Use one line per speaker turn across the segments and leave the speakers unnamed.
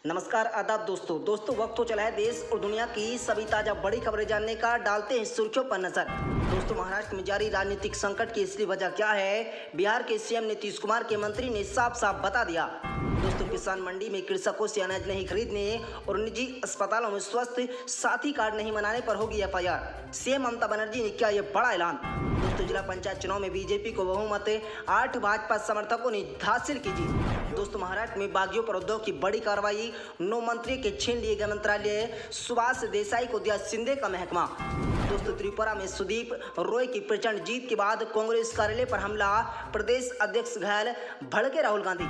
नमस्कार आदाब दोस्तों वक्त हो चला है देश और दुनिया की सभी ताजा बड़ी खबरें जानने का। डालते हैं सुर्खियों पर नजर। दोस्तों, महाराष्ट्र में जारी राजनीतिक संकट की असली वजह क्या है, बिहार के सीएम नीतीश कुमार के मंत्री ने साफ साफ बता दिया। दोस्तों, किसान मंडी में कृषकों से अनाज नहीं खरीदने और निजी अस्पतालों में स्वास्थ्य साथी कार्ड नहीं बनाने पर होगी एफआईआर। सीएम ममता बनर्जी ने किया ये बड़ा ऐलान। दोस्तों, जिला पंचायत चुनाव में बीजेपी को बहुमत, 8 भाजपा समर्थकों ने हासिल की जीत। दोस्तों, महाराष्ट्र में बागियों पर उद्योग की बड़ी कार्रवाई, 9 मंत्री के छीन लिए गए मंत्रालय, सुभाष देसाई को दिया शिंदे का महकमा। दोस्तों, त्रिपुरा में सुदीप रॉय की प्रचंड जीत के बाद कांग्रेस कार्यालय पर हमला, प्रदेश अध्यक्ष घायल, भड़के राहुल गांधी।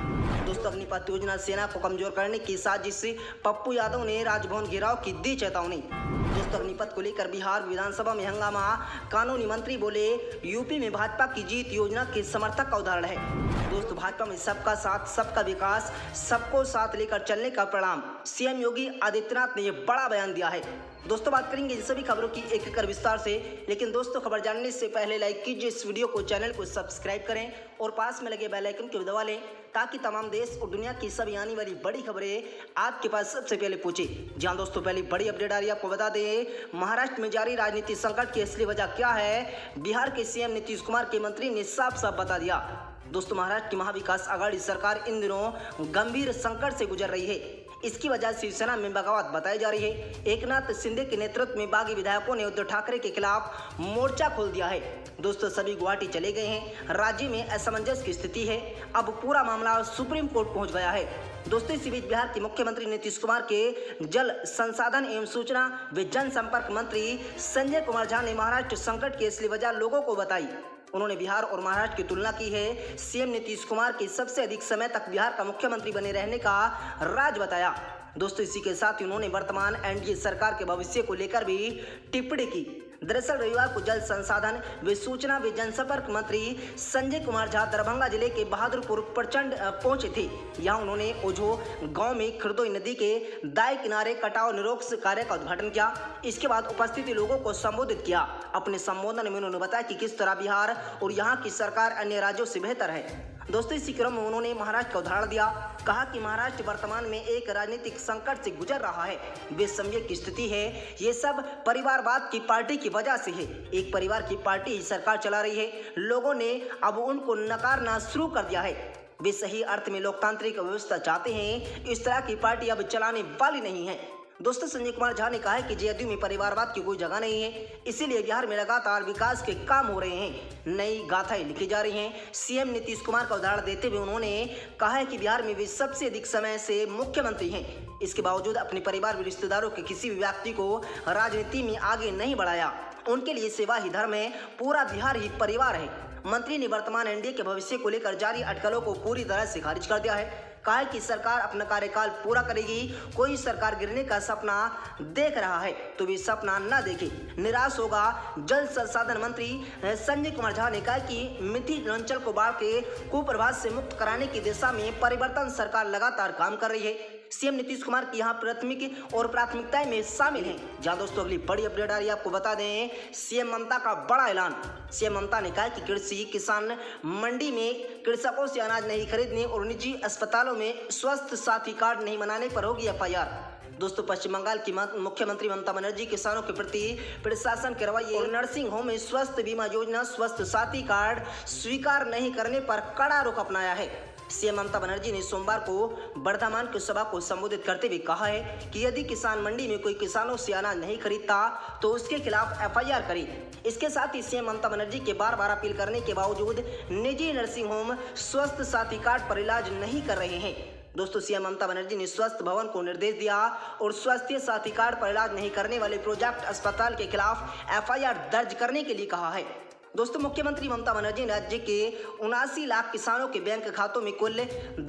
दोस्तों, अग्निपथ योजना सेना को कमजोर करने की साजिश, पप्पू यादव ने राजभवन घेराव की दी चेतावनी। दोस्तों, अग्निपथ को लेकर बिहार विधानसभा में हंगामा, कानूनी मंत्री बोले यूपी में भाजपा की जीत योजना के समर्थक का उदाहरण है। दोस्तों, भाजपा में सबका साथ सबका विकास, सबको साथ लेकर चलने का परिणाम, सीएम योगी आदित्यनाथ ने यह बड़ा बयान दिया है। दोस्तों, बात करेंगे इन सभी खबरों की एक एक कर विस्तार से, लेकिन दोस्तों खबर जानने से पहले लाइक कीजिए इस वीडियो को, चैनल को सब्सक्राइब करें और पास में लगे बेल आइकन को भी दबा लें ताकि तमाम देश और दुनिया की सभी आने वाली बड़ी खबरें आपके पास सबसे पहले पहुंचे। जहां दोस्तों पहली बड़ी अपडेट आ रही है, आपको बता दें महाराष्ट्र में जारी राजनीतिक संकट की असली वजह क्या है, बिहार के सीएम नीतीश कुमार के मंत्री ने साफ साफ बता दिया। दोस्तों, महाराष्ट्र की महाविकास आघाड़ी सरकार इन दिनों गंभीर संकट से गुजर रही है। इसकी वजह शिवसेना में बगावत बताई जा रही है। एकनाथ शिंदे के नेतृत्व में बागी विधायकों ने उद्धव ठाकरे के खिलाफ मोर्चा खोल दिया है। दोस्तों, सभी गुवाहाटी चले गए हैं। राज्य में असमंजस की स्थिति है। अब पूरा मामला सुप्रीम कोर्ट पहुंच गया है। दोस्तों, इसी बीच बिहार के मुख्यमंत्री नीतीश कुमार के जल संसाधन एवं सूचना व जनसंपर्क मंत्री संजय कुमार झा ने महाराष्ट्र संकट की असली वजह लोगों को बताई। उन्होंने बिहार और महाराष्ट्र की तुलना की है। सीएम नीतीश कुमार के सबसे अधिक समय तक बिहार का मुख्यमंत्री बने रहने का राज बताया। दोस्तों, इसी के साथ ही उन्होंने वर्तमान एनडीए सरकार के भविष्य को लेकर भी टिप्पणी की। दरअसल रविवार को जल संसाधन व सूचना व जनसंपर्क मंत्री संजय कुमार झा दरभंगा जिले के बहादुरपुर प्रचंड पहुंचे थे। यहां उन्होंने ओझो गांव में खिरदोई नदी के दाएं किनारे कटाव निरोक्ष कार्य का उद्घाटन किया। इसके बाद उपस्थित लोगों को संबोधित किया। अपने संबोधन में उन्होंने बताया कि किस तरह बिहार और यहाँ की सरकार अन्य राज्यों से बेहतर है। दोस्तों, इसी क्रम में उन्होंने महाराष्ट्र का उदाहरण दिया। कहा कि महाराष्ट्र वर्तमान में एक राजनीतिक संकट से गुजर रहा है, बेसमझी की स्थिति है। ये सब परिवारवाद की पार्टी की वजह से है। एक परिवार की पार्टी ही सरकार चला रही है। लोगों ने अब उनको नकारना शुरू कर दिया है। वे सही अर्थ में लोकतांत्रिक व्यवस्था चाहते हैं। इस तरह की पार्टी अब चलाने वाली नहीं है। दोस्तों, संजय कुमार झा ने कहा है कि जेडीयू में परिवारवाद की कोई जगह नहीं है। इसीलिए बिहार में लगातार विकास के काम हो रहे हैं, नई गाथाएं लिखी जा रही हैं। सीएम नीतीश कुमार का उदाहरण देते हुए उन्होंने कहा है कि बिहार में वे सबसे अधिक समय से मुख्यमंत्री हैं। इसके बावजूद अपने परिवार व रिश्तेदारों के किसी भी व्यक्ति को राजनीति में आगे नहीं बढ़ाया। उनके लिए सेवा ही धर्म है। पूरा बिहार ही परिवार है। मंत्री ने वर्तमान एनडीए के भविष्य को लेकर जारी अटकलों को पूरी तरह से खारिज कर दिया है। कहा है कि सरकार अपना कार्यकाल पूरा करेगी। कोई सरकार गिरने का सपना देख रहा है तो वे सपना न देखे, निराश होगा। जल संसाधन मंत्री संजय कुमार झा ने कहा कि मिथिलांचल को बाढ़ के कुप्रभाव से मुक्त कराने की दिशा में परिवर्तन सरकार लगातार काम कर रही है। सीएम नीतीश कुमार की यहाँ प्राथमिक और प्राथमिकताएं में शामिल हैं। जहाँ दोस्तों अगली बड़ी अपडेट आ रही है, आपको बता दें सीएम ममता का बड़ा ऐलान। सीएम ममता ने कहा कि कृषि किसान मंडी में कृषकों से अनाज नहीं खरीदने और निजी अस्पतालों में स्वास्थ्य साथी कार्ड नहीं बनाने पर होगी एफआईआर। दोस्तों, पश्चिम बंगाल की मुख्यमंत्री ममता बनर्जी किसानों के प्रति प्रशासन के रवैये और नर्सिंग होम में स्वास्थ्य बीमा योजना, स्वास्थ्य साथी कार्ड स्वीकार नहीं करने पर कड़ा रुख अपनाया है। सीएम ममता बनर्जी ने सोमवार को बर्धमान की सभा को संबोधित करते हुए कहा है कि यदि किसान मंडी में कोई किसानों से अनाज नहीं खरीदता तो उसके खिलाफ एफआईआर करे। इसके साथ ही सीएम ममता बनर्जी के बार अपील करने के बावजूद निजी नर्सिंग होम स्वास्थ्य साथी कार्ड पर इलाज नहीं कर रहे हैं। दोस्तों, सीएम ममता बनर्जी ने स्वास्थ्य भवन को निर्देश दिया और स्वास्थ्य साथी कार्ड पर इलाज नहीं करने वाले प्रोजेक्ट अस्पताल के खिलाफ एफआईआर दर्ज करने के लिए कहा है। दोस्तों, मुख्यमंत्री ममता बनर्जी ने राज्य के 79 लाख किसानों के बैंक खातों में कुल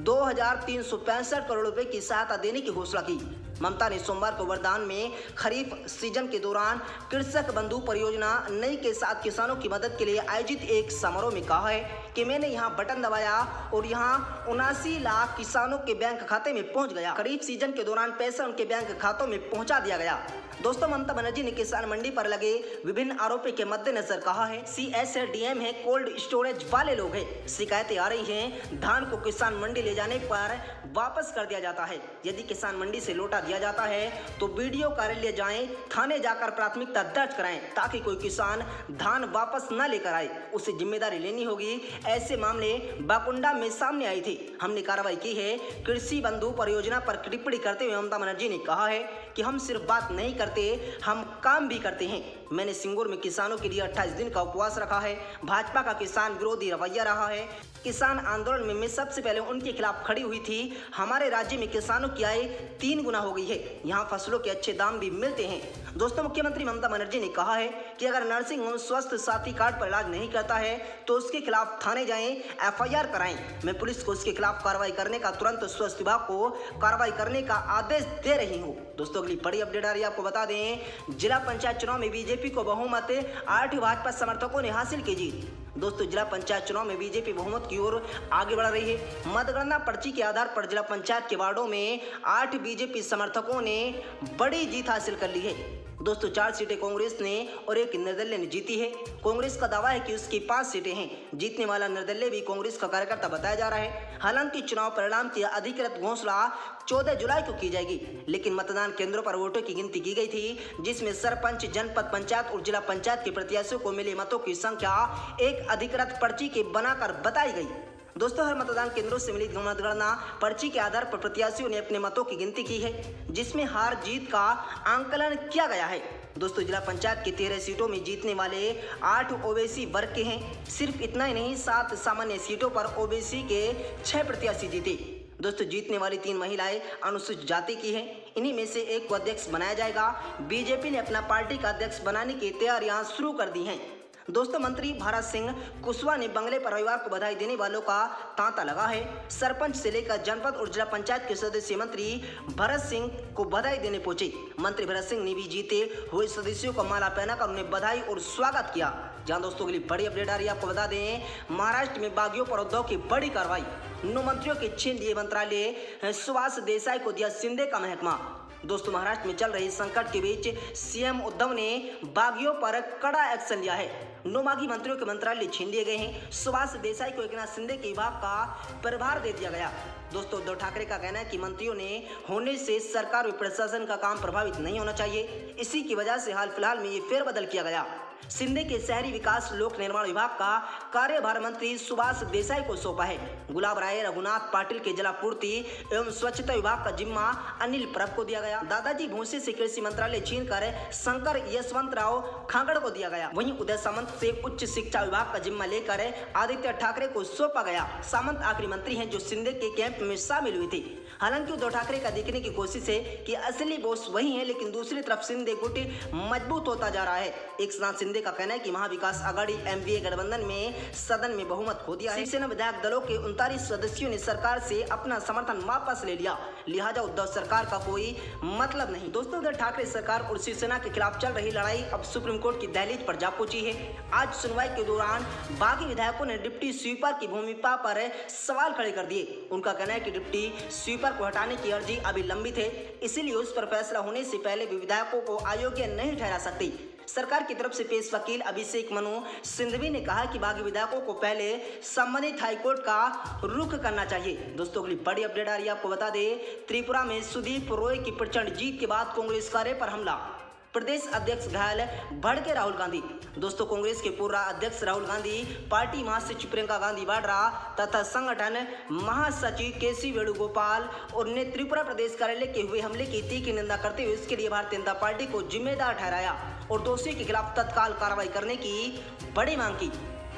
2,365 करोड़ रुपए की सहायता देने की घोषणा की। ममता ने सोमवार को वरदान में खरीफ सीजन के दौरान कृषक बंधु परियोजना नई के साथ किसानों की मदद के लिए आयोजित एक समारोह में कहा है कि मैंने यहाँ बटन दबाया और यहाँ 79 लाख किसानों के बैंक खाते में पहुंच गया। खरीफ सीजन के दौरान पैसा उनके बैंक खातों में पहुंचा दिया गया। दोस्तों, ममता बनर्जी ने किसान मंडी पर लगे विभिन्न आरोपों के मद्देनजर कहा है, CSDM है, कोल्ड स्टोरेज वाले लोग हैं। शिकायतें आ रही हैं, धान को किसान मंडी ले जाने पर वापस कर दिया जाता है। यदि किसान मंडी से लौटा दिया जाता है तो BDO कार्यालय जाएं, थाने जाकर प्राथमिकता दर्ज कराएं ताकि कोई किसान धान वापस न लेकर आए, उसे जिम्मेदारी लेनी होगी। ऐसे मामले बाकुंडा में सामने आए थे। हमने कार्रवाई की है। कृषि बंधु परियोजना पर टिप्पणी करते हुए ममता बनर्जी ने कहा है कि हम सिर्फ बात नहीं करते, हम काम भी करते हैं। मैंने सिंगूर में किसानों के लिए 28 दिन का उपवास रखा है। भाजपा का किसान विरोधी रवैया रहा है। किसान आंदोलन में मैं सबसे पहले उनके खिलाफ खड़ी हुई थी। हमारे राज्य में किसानों की आय 3 गुना हो गई है। यहाँ फसलों के अच्छे दाम भी मिलते हैं। दोस्तों, मुख्यमंत्री ममता बनर्जी ने कहा है कि अगर नर्सिंग होम स्वास्थ्य साथी कार्ड पर इलाज नहीं करता है तो उसके खिलाफ थाने जाएं, FIR कराएं। मैं पुलिस को उसके खिलाफ कार्रवाई करने का, तुरंत स्वास्थ्य विभाग को कार्रवाई करने का आदेश दे रही हूँ। दोस्तों, अगली बड़ी अपडेट आ रही है, आपको बता दें, जिला पंचायत चुनाव में बीजेपी को बहुमत, 8 भाजपा समर्थकों ने हासिल की जीत। दोस्तों, जिला पंचायत चुनाव में बीजेपी बहुमत की ओर आगे बढ़ रही है। मतगणना पर्ची के आधार पर जिला पंचायत के वार्डों में 8 बीजेपी समर्थकों ने बड़ी जीत हासिल कर ली है। दोस्तों, 4 सीटें कांग्रेस ने और 1 निर्दलीय ने जीती है। कांग्रेस का दावा है कि उसकी 5 सीटें हैं। जीतने वाला निर्दलीय भी कांग्रेस का कार्यकर्ता बताया जा रहा है। हालांकि चुनाव परिणाम की अधिकृत घोषणा 14 जुलाई को की जाएगी, लेकिन मतदान केंद्रों पर वोटों की गिनती की गई थी, जिसमें सरपंच, जनपद पंचायत और जिला पंचायत के प्रत्याशियों को मिले मतों की संख्या एक अधिकृत पर्ची के बनाकर बताई गई। दोस्तों, हर मतदान केंद्रों से मिली मतगणना पर्ची के आधार पर प्रत्याशियों ने अपने मतों की गिनती की है, जिसमें हार जीत का आंकलन किया गया है। दोस्तों, जिला पंचायत की 13 सीटों में जीतने वाले 8 OBC वर्ग के हैं। सिर्फ इतना ही नहीं, 7 सामान्य सीटों पर OBC के 6 प्रत्याशी जीते। दोस्तों, जीतने वाली 3 महिलाएं अनुसूचित जाति की हैं। इन्हीं में से एक को अध्यक्ष बनाया जाएगा। बीजेपी ने अपना पार्टी का अध्यक्ष बनाने की तैयारियां शुरू कर दी हैं। दोस्तों, मंत्री भारत सिंह कुशवाहा ने बंगले पर रविवार को बधाई देने वालों का तांता लगा है। सरपंच से लेकर जनपद और जिला पंचायत के सदस्य मंत्री भरत सिंह को बधाई देने पहुंचे। मंत्री भरत सिंह ने भी जीते हुए सदस्यों को माला पहनाकर उन्हें बधाई और स्वागत किया। जहां दोस्तों, के लिए बड़ी अपडेट आ रही है, आपको बता दें, महाराष्ट्र में बागियों पर उद्धव की बड़ी कार्रवाई। 9 मंत्रियों के छीन लिए मंत्रालय, सुभाष देसाई को दिया शिंदे का महकमा। दोस्तों, महाराष्ट्र में चल रही संकट के बीच CM उद्धव ने बागियों पर कड़ा एक्शन लिया है। 9 बागी मंत्रियों के मंत्रालय छीन लिए गए हैं। सुभाष देसाई को एकनाथ शिंदे के विभाग का प्रभार दे दिया गया। दोस्तों, उद्धव ठाकरे का कहना है कि मंत्रियों ने होने से सरकार और प्रशासन का काम प्रभावित नहीं होना चाहिए। इसी की वजह से हाल फिलहाल में ये फेरबदल किया गया। शिंदे के शहरी विकास लोक निर्माण विभाग का कार्यभार मंत्री सुभाष देसाई को सौंपा है। गुलाब राय रघुनाथ पाटिल के जलापूर्ति एवं स्वच्छता विभाग का जिम्मा अनिल परब को दिया गया। दादाजी भूसे से कृषि मंत्रालय छीनकर शंकर यशवंतराव खांगड़ को दिया गया। वहीं उदय सामंत से उच्च शिक्षा विभाग का जिम्मा लेकर आदित्य ठाकरे को सौंपा गया। सामंत आखिरी मंत्री हैं जो शिंदे के कैंप में शामिल हुए थे। हालांकि उद्धव ठाकरे का दिखने की कोशिश है कि असली बॉस वही है, लेकिन दूसरी तरफ शिंदे गुट मजबूत होता जा रहा है। एकनाथ शिंदे का कहना है कि महाविकास आघाड़ी MVA गठबंधन में सदन में बहुमत खो दिया है। शिवसेना विधायक दलों के 39 सदस्यों ने सरकार से अपना समर्थन वापस ले लिया, लिहाजा उद्धव सरकार का कोई मतलब नहीं। दोस्तों, उद्धव ठाकरे सरकार और शिवसेना के खिलाफ चल रही लड़ाई अब सुप्रीम कोर्ट की दहलीज पर जा पहुंची है। आज सुनवाई के दौरान बागी विधायकों ने डिप्टी स्वीपर की भूमिका पर सवाल खड़े कर दिए। उनका कहना है कि डिप्टी स्वीपर को हटाने की अर्जी अभी लंबित है, इसीलिए उस पर फैसला होने से पहले भी विधायकों को अयोग्य नहीं ठहरा सकती। सरकार की तरफ से पेश वकील अभिषेक मनु सिंघवी ने कहा कि बागी विधायकों को पहले संबंधित हाईकोर्ट का रुख करना चाहिए। दोस्तों, अगली बड़ी अपडेट आ रही है, आपको बता दें, त्रिपुरा में सुदीप रॉय की प्रचंड जीत के बाद कांग्रेस कार्य पर हमला, प्रदेश अध्यक्ष घायल, भड़के राहुल गांधी। दोस्तों, कांग्रेस के पूर्व अध्यक्ष राहुल गांधी, पार्टी महासचिव प्रियंका गांधी वाड्रा तथा संगठन महासचिव केसी वेणुगोपाल और ने त्रिपुरा प्रदेश कार्यालय के हुए हमले की तीखी निंदा करते हुए इसके लिए भारतीय जनता पार्टी को जिम्मेदार ठहराया और दोषियों के खिलाफ तत्काल कार्रवाई करने की बड़ी मांग की।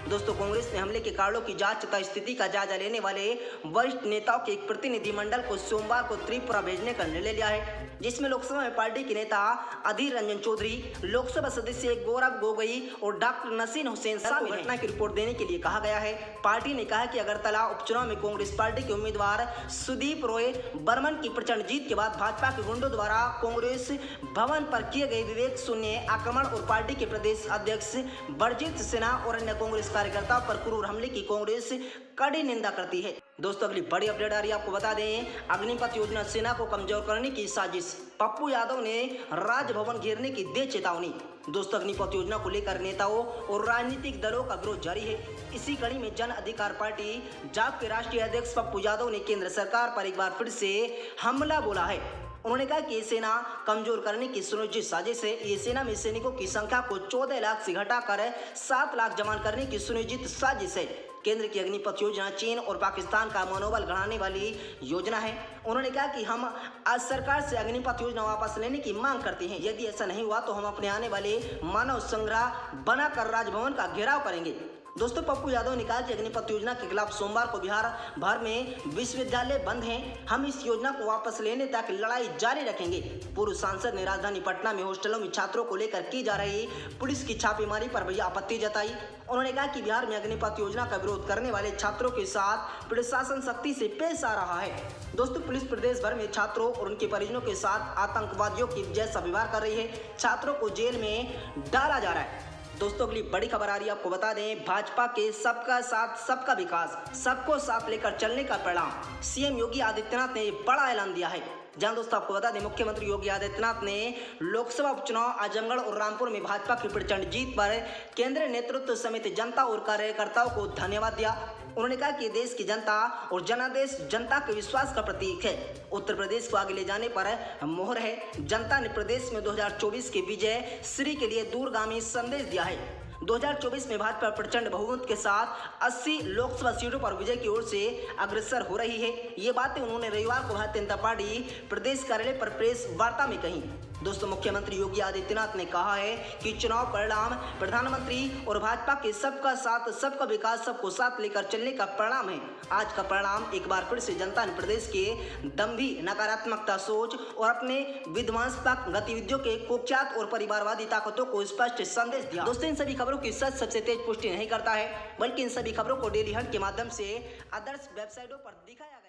दोस्तों, कांग्रेस ने हमले के कारणों की जांच तथा स्थिति का जायजा लेने वाले वरिष्ठ नेताओं के एक प्रतिनिधिमंडल को सोमवार को त्रिपुरा भेजने का निर्णय लिया है, जिसमें लोकसभा में पार्टी के नेता अधीर रंजन चौधरी, लोकसभा सदस्य गौरव गोगोई और डॉक्टर नसीर हुसैन शामिल हैं। घटना की रिपोर्ट देने के लिए कहा गया है। पार्टी ने कहा कि अगरतला उपचुनाव में कांग्रेस पार्टी के उम्मीदवार सुदीप रॉय बर्मन की प्रचंड जीत के बाद भाजपा के गुंडों द्वारा कांग्रेस भवन पर किए गए विवेक शून्य आक्रमण और पार्टी के प्रदेश अध्यक्ष बलजीत सिन्हा और अन्य कांग्रेस कार्यकर्ताओं पर क्रूर हमले की कांग्रेस कड़ी निंदा करती है। दोस्तों अगली बड़ी अपडेट आ रही है, आपको बता दें अग्निपथ योजना सेना को कमजोर करने की साजिश, पप्पू यादव ने राजभवन घेरने की दी चेतावनी। दोस्तों अग्निपथ योजना को लेकर नेताओं और राजनीतिक दलों का विरोध जारी है। इसी कड़ी में जन अधिकार पार्टी जाप के राष्ट्रीय अध्यक्ष पप्पू यादव ने केंद्र सरकार पर एक बार फिर से हमला बोला है। उन्होंने कहा कि ये सेना कमजोर करने की सुनियोजित साजिश है। ये सेना में सैनिकों की संख्या को 14 लाख से घटाकर 7 लाख जवान करने की सुनियोजित साजिश है। केंद्र की अग्निपथ योजना चीन और पाकिस्तान का मनोबल बढ़ाने वाली योजना है। उन्होंने कहा कि हम आज सरकार से अग्निपथ योजना वापस लेने की मांग करते हैं। यदि ऐसा नहीं हुआ तो हम अपने आने वाले मानव संग्रह बनाकर राजभवन का घेराव करेंगे। दोस्तों पप्पू यादव ने कहा कि अग्निपथ योजना के खिलाफ सोमवार को बिहार भर में विश्वविद्यालय बंद हैं। हम इस योजना को वापस लेने तक लड़ाई जारी रखेंगे। पूर्व सांसद ने राजधानी पटना में हॉस्टलों में छात्रों को लेकर की जा रही पुलिस की छापेमारी पर भी आपत्ति जताई। उन्होंने कहा कि बिहार में अग्निपथ योजना का विरोध करने वाले छात्रों के साथ प्रशासन सख्ती से पेश आ रहा है। दोस्तों पुलिस प्रदेश भर में छात्रों और उनके परिजनों के साथ आतंकवादियों की जैसा व्यवहार कर रही है। छात्रों को जेल में डाला जा रहा है। दोस्तों अगली बड़ी खबर आ रही है, आपको बता दें भाजपा के सबका साथ सबका विकास सबको साथ लेकर चलने का परिणाम, सीएम योगी आदित्यनाथ ने बड़ा ऐलान दिया है। जहां दोस्तों आपको बता दें मुख्यमंत्री योगी आदित्यनाथ ने लोकसभा उपचुनाव आजमगढ़ और रामपुर में भाजपा की प्रचंड जीत पर केंद्रीय नेतृत्व समेत जनता और कार्यकर्ताओं को धन्यवाद दिया। उन्होंने कहा कि देश की जनता और जनादेश जनता के विश्वास का प्रतीक है। उत्तर प्रदेश को आगे ले जाने पर मोहर है। जनता ने प्रदेश में 2024 के विजय श्री के लिए दूरगामी संदेश दिया है। 2024 में भाजपा प्रचंड बहुमत के साथ 80 लोकसभा सीटों पर विजय की ओर से अग्रसर हो रही है। ये बातें उन्होंने रविवार को भारतीय जनता पार्टी प्रदेश कार्यालय पर प्रेस वार्ता में कही। दोस्तों मुख्यमंत्री योगी आदित्यनाथ ने कहा है कि चुनाव परिणाम प्रधानमंत्री और भाजपा के सबका साथ सबका विकास सबको साथ लेकर चलने का परिणाम है। आज का परिणाम एक बार फिर से जनता ने प्रदेश के दंभी नकारात्मकता सोच और अपने विध्वंसक गतिविधियों के कुख्यात और परिवारवादी ताकतों को स्पष्ट संदेश दिया। दोस्तों इन सभी खबरों की सच सबसे तेज पुष्टि नहीं करता है, बल्कि इन सभी खबरों को डेली हंट के माध्यम से आदर्श वेबसाइटों पर दिखाया गया।